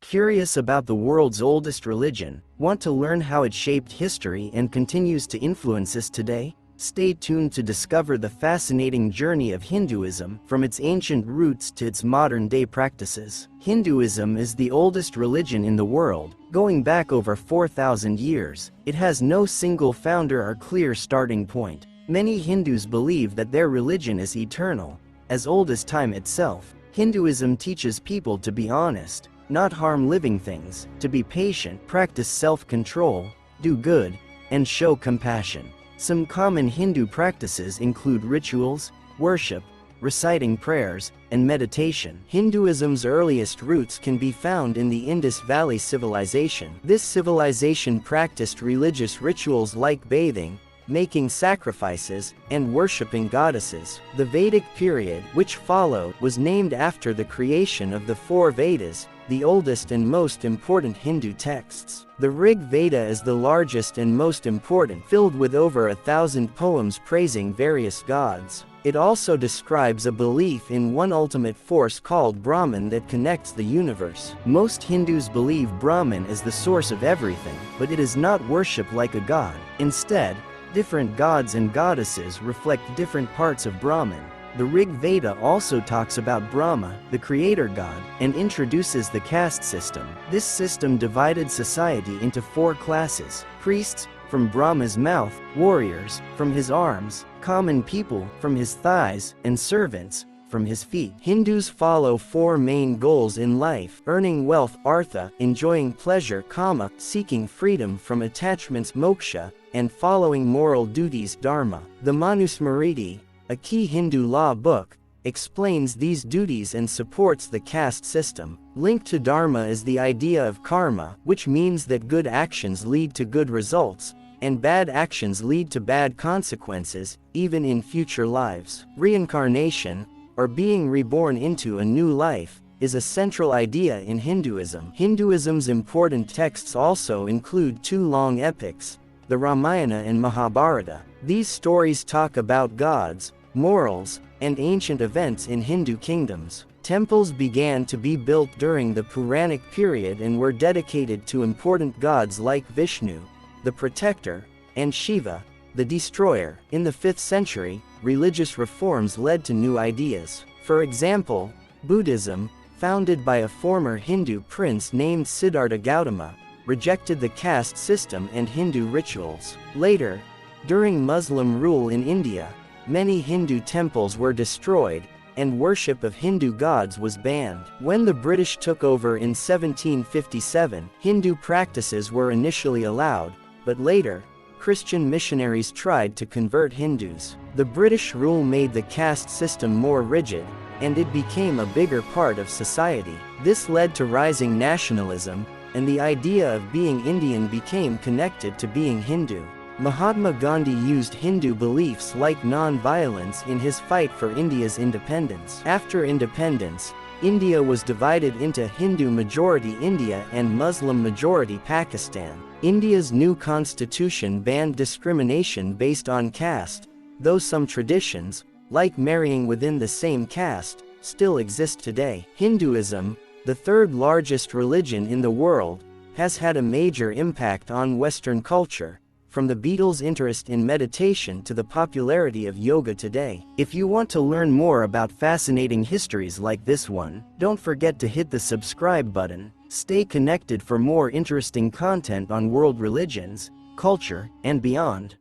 Curious about the world's oldest religion? Want to learn how it shaped history and continues to influence us today? Stay tuned to discover the fascinating journey of Hinduism, from its ancient roots to its modern-day practices. Hinduism is the oldest religion in the world, going back over 4,000 years. It has no single founder or clear starting point. Many Hindus believe that their religion is eternal, as old as time itself. Hinduism teaches people to be honest, not harm living things, to be patient, practice self-control, do good, and show compassion. Some common Hindu practices include rituals, worship, reciting prayers, and meditation. Hinduism's earliest roots can be found in the Indus Valley Civilization. This civilization practiced religious rituals like bathing, making sacrifices, and worshipping goddesses. The Vedic period, which followed, was named after the creation of the four Vedas, the oldest and most important Hindu texts. The Rig Veda is the largest and most important, filled with over 1,000 poems praising various gods. It also describes a belief in one ultimate force called Brahman that connects the universe. Most Hindus believe Brahman is the source of everything, but it is not worshipped like a god. Instead, different gods and goddesses reflect different parts of Brahman. The Rig Veda also talks about Brahma, the creator god, and introduces the caste system. This system divided society into four classes: priests, from Brahma's mouth; warriors, from his arms; common people, from his thighs; and servants, from his feet. Hindus follow four main goals in life: earning wealth, artha; enjoying pleasure, kama; seeking freedom from attachments, moksha; and following moral duties, dharma. The Manusmriti, a key Hindu law book, explains these duties and supports the caste system. Linked to dharma is the idea of karma, which means that good actions lead to good results, and bad actions lead to bad consequences, even in future lives. Reincarnation, or being reborn into a new life, is a central idea in Hinduism. Hinduism's important texts also include two long epics, the Ramayana and Mahabharata. These stories talk about gods, morals, and ancient events in Hindu kingdoms. Temples began to be built during the Puranic period and were dedicated to important gods like Vishnu, the protector, and Shiva, the destroyer. In the 5th century, religious reforms led to new ideas. For example, Buddhism, founded by a former Hindu prince named Siddhartha Gautama, rejected the caste system and Hindu rituals. Later, during Muslim rule in India, many Hindu temples were destroyed, and worship of Hindu gods was banned. When the British took over in 1757, Hindu practices were initially allowed, but later, Christian missionaries tried to convert Hindus. The British rule made the caste system more rigid, and it became a bigger part of society. This led to rising nationalism, and the idea of being Indian became connected to being Hindu. Mahatma Gandhi used Hindu beliefs like non-violence in his fight for India's independence. After independence, India was divided into Hindu-majority India and Muslim-majority Pakistan. India's new constitution banned discrimination based on caste, though some traditions, like marrying within the same caste, still exist today. Hinduism, the third largest religion in the world, has had a major impact on Western culture, from the Beatles' interest in meditation to the popularity of yoga today. If you want to learn more about fascinating histories like this one, don't forget to hit the subscribe button. Stay connected for more interesting content on world religions, culture, and beyond.